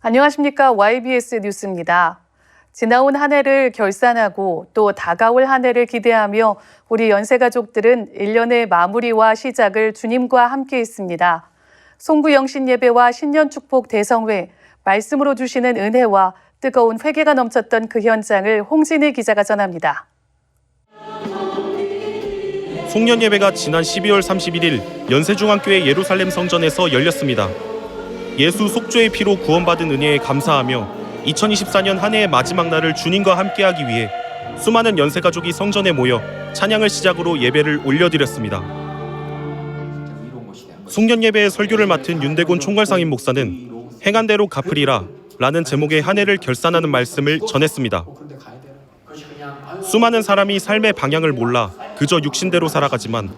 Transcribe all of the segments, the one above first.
안녕하십니까. YBS 뉴스입니다. 지나온 한 해를 결산하고 또 다가올 한 해를 기대하며 우리 연세가족들은 1년의 마무리와 시작을 주님과 함께 했습니다. 송구영신 예배와 신년축복 대성회, 말씀으로 주시는 은혜와 뜨거운 회개가 넘쳤던 그 현장을 홍진희 기자가 전합니다. 송년 예배가 지난 12월 31일 연세중앙교회 예루살렘 성전에서 열렸습니다. 예수 속죄의 피로 구원받은 은혜에 감사하며 2024년 한 해의 마지막 날을 주님과 함께하기 위해 수많은 연세가족이 성전에 모여 찬양을 시작으로 예배를 올려드렸습니다. 송년 예배의 설교를 맡은 윤대곤 총괄상임 목사는 행한 대로 갚으리라 라는 제목의 한 해를 결산하는 말씀을 전했습니다. 수많은 사람이 삶의 방향을 몰라 그저 육신대로 살아가지만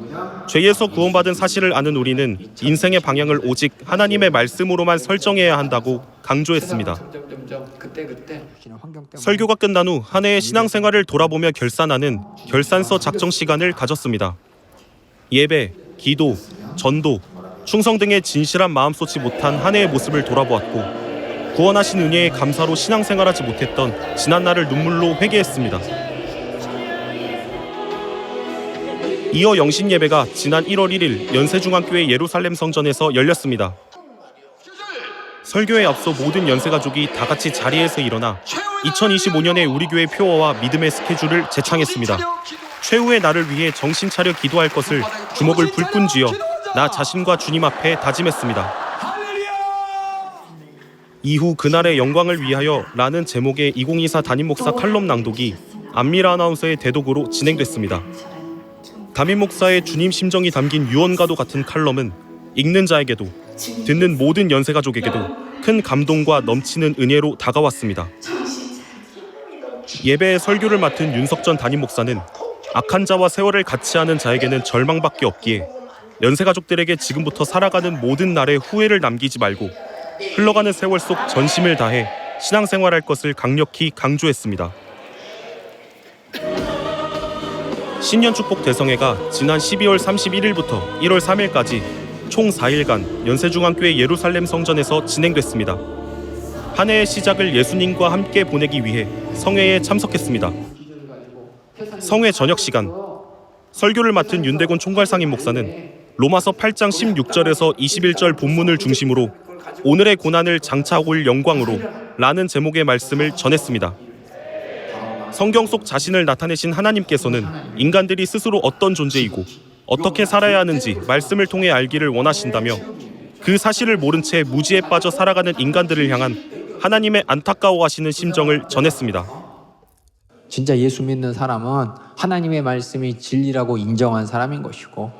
죄에서 구원받은 사실을 아는 우리는 인생의 방향을 오직 하나님의 말씀으로만 설정해야 한다고 강조했습니다. 설교가 끝난 후 한 해의 신앙생활을 돌아보며 결산하는 결산서 작성 시간을 가졌습니다. 예배, 기도, 전도, 충성 등의 진실한 마음 쏟지 못한 한 해의 모습을 돌아보았고 구원하신 은혜에 감사로 신앙생활하지 못했던 지난날을 눈물로 회개했습니다. 이어 영신 예배가 지난 1월 1일 연세중앙교회 예루살렘 성전에서 열렸습니다. 설교에 앞서 모든 연세가족이 다 같이 자리에서 일어나 2025년의 우리 교회 표어와 믿음의 스케줄을 제창했습니다. 최후의 나를 위해 정신 차려 기도할 것을 주먹을 불끈 쥐어 나 자신과 주님 앞에 다짐했습니다. 이후 그날의 영광을 위하여 라는 제목의 2024 담임 목사 칼럼 낭독이 안미라 아나운서의 대독으로 진행됐습니다. 담임 목사의 주님 심정이 담긴 유언과도 같은 칼럼은 읽는 자에게도 듣는 모든 연세가족에게도 큰 감동과 넘치는 은혜로 다가왔습니다. 예배의 설교를 맡은 윤석전 담임 목사는 악한 자와 세월을 같이 하는 자에게는 절망밖에 없기에 연세가족들에게 지금부터 살아가는 모든 날에 후회를 남기지 말고 흘러가는 세월 속 전심을 다해 신앙생활할 것을 강력히 강조했습니다. 신년축복 대성회가 지난 12월 31일부터 1월 3일까지 총 4일간 연세중앙교회 예루살렘 성전에서 진행됐습니다. 한 해의 시작을 예수님과 함께 보내기 위해 성회에 참석했습니다. 성회 저녁 시간, 설교를 맡은 윤대곤 총괄상임 목사는 로마서 8장 16절에서 21절 본문을 중심으로 오늘의 고난을 장차 올 영광으로 라는 제목의 말씀을 전했습니다. 성경 속 자신을 나타내신 하나님께서는 인간들이 스스로 어떤 존재이고 어떻게 살아야 하는지 말씀을 통해 알기를 원하신다며 그 사실을 모른 채 무지에 빠져 살아가는 인간들을 향한 하나님의 안타까워하시는 심정을 전했습니다. 진짜 예수 믿는 사람은 하나님의 말씀이 진리라고 인정한 사람인 것이고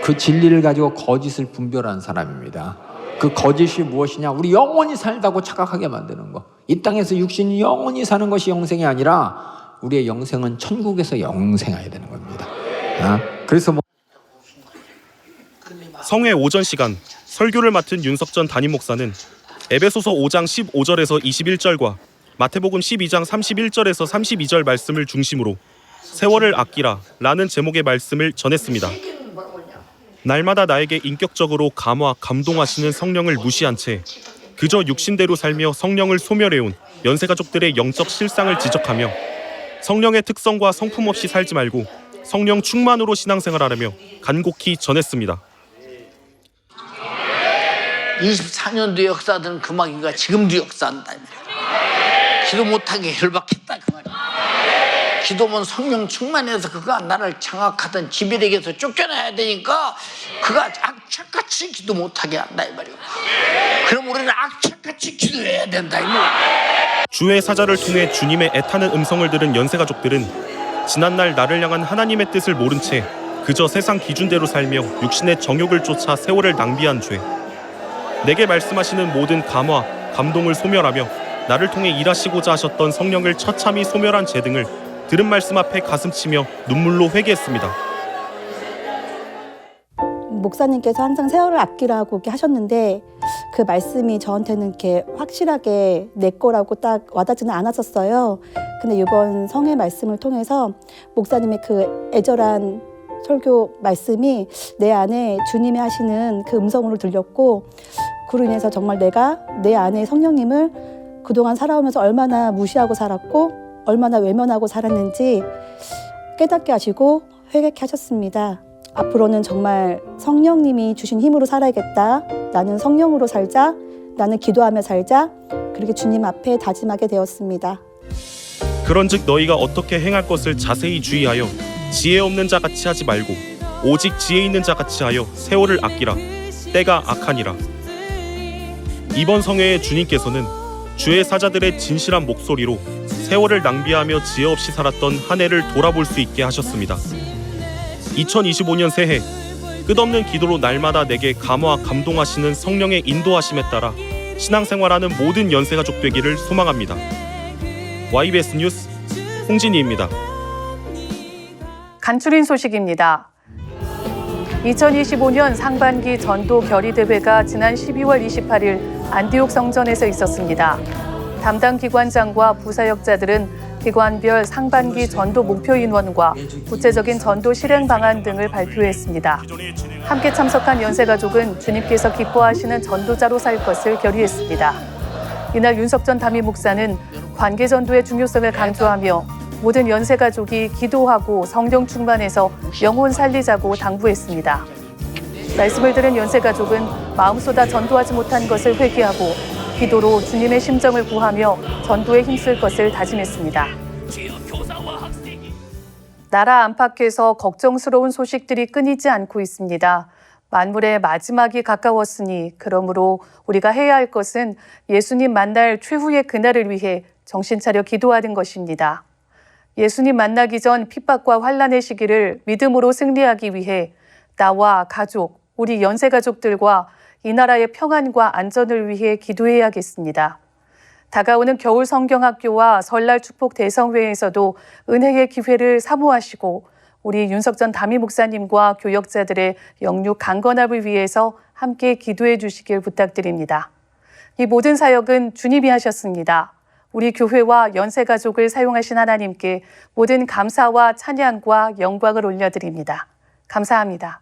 그 진리를 가지고 거짓을 분별한 사람입니다. 그 거짓이 무엇이냐? 우리 영원히 살다고 착각하게 만드는 거. 이 땅에서 육신이 영원히 사는 것이 영생이 아니라 우리의 영생은 천국에서 영생해야 되는 겁니다. 그래서 성회 오전 시간, 설교를 맡은 윤석전 담임 목사는 에베소서 5장 15절에서 21절과 마태복음 12장 31절에서 32절 말씀을 중심으로 세월을 아끼라 라는 제목의 말씀을 전했습니다. 날마다 나에게 인격적으로 감화, 감동하시는 성령을 무시한 채 그저 육신대로 살며 성령을 소멸해온 연세가족들의 영적 실상을 지적하며 성령의 특성과 성품 없이 살지 말고 성령 충만으로 신앙생활하라며 간곡히 전했습니다. 24년도 역사하던 그 마귀가 지금도 역사한다. 기도 못하게 열받겠다 그 말이야. 기도면 성령 충만해서 그가 나를 장악하던 지배력에서 쫓겨나야 되니까 그가 악착같이 기도 못하게 한다 이 말이야. 그럼 우리는 악착같이 기도해야 된다 이 말이야. 주의 사자를 통해 주님의 애타는 음성을 들은 연세가족들은 지난날 나를 향한 하나님의 뜻을 모른 채 그저 세상 기준대로 살며 육신의 정욕을 쫓아 세월을 낭비한 죄, 내게 말씀하시는 모든 감화, 감동을 소멸하며 나를 통해 일하시고자 하셨던 성령을 처참히 소멸한 죄 등을 들은 말씀 앞에 가슴치며 눈물로 회개했습니다. 목사님께서 항상 세월을 아끼라고 이렇게 하셨는데 그 말씀이 저한테는 이렇게 확실하게 내 거라고 딱 와닿지는 않았었어요. 근데 이번 성의 말씀을 통해서 목사님의 그 애절한 설교 말씀이 내 안에 주님이 하시는 그 음성으로 들렸고 그로 인해서 정말 내가 내 안에 성령님을 그동안 살아오면서 얼마나 무시하고 살았고 얼마나 외면하고 살았는지 깨닫게 하시고 회개케 하셨습니다. 앞으로는 정말 성령님이 주신 힘으로 살아야겠다. 나는 성령으로 살자. 나는 기도하며 살자. 그렇게 주님 앞에 다짐하게 되었습니다. 그런즉 너희가 어떻게 행할 것을 자세히 주의하여 지혜 없는 자 같이 하지 말고 오직 지혜 있는 자 같이 하여 세월을 아끼라. 때가 악하니라. 이번 성회에 주님께서는 주의 사자들의 진실한 목소리로 세월을 낭비하며 지혜 없이 살았던 한 해를 돌아볼 수 있게 하셨습니다. 2025년 새해 끝없는 기도로 날마다 내게 감화 감동하시는 성령의 인도하심에 따라 신앙생활하는 모든 연세가족 되기를 소망합니다. YBS 뉴스 홍진희입니다. 간추린 소식입니다. 2025년 상반기 전도 결의대회가 지난 12월 28일 안디옥 성전에서 있었습니다. 담당 기관장과 부사역자들은 기관별 상반기 전도 목표 인원과 구체적인 전도 실행 방안 등을 발표했습니다. 함께 참석한 연세가족은 주님께서 기뻐하시는 전도자로 살 것을 결의했습니다. 이날 윤석전 담임 목사는 관계 전도의 중요성을 강조하며 모든 연세가족이 기도하고 성령 충만해서 영혼 살리자고 당부했습니다. 말씀을 들은 연세가족은 마음 쏟아 전도하지 못한 것을 회개하고 기도로 주님의 심정을 구하며 전도에 힘쓸 것을 다짐했습니다. 나라 안팎에서 걱정스러운 소식들이 끊이지 않고 있습니다. 만물의 마지막이 가까웠으니 그러므로 우리가 해야 할 것은 예수님 만날 최후의 그날을 위해 정신 차려 기도하는 것입니다. 예수님 만나기 전 핍박과 환난의 시기를 믿음으로 승리하기 위해 나와 가족, 우리 연세가족들과 이 나라의 평안과 안전을 위해 기도해야겠습니다. 다가오는 겨울 성경학교와 설날 축복 대성회에서도 은혜의 기회를 사모하시고 우리 윤석전 담임 목사님과 교역자들의 영육 강건함을 위해서 함께 기도해 주시길 부탁드립니다. 이 모든 사역은 주님이 하셨습니다. 우리 교회와 연세가족을 사용하신 하나님께 모든 감사와 찬양과 영광을 올려드립니다. 감사합니다.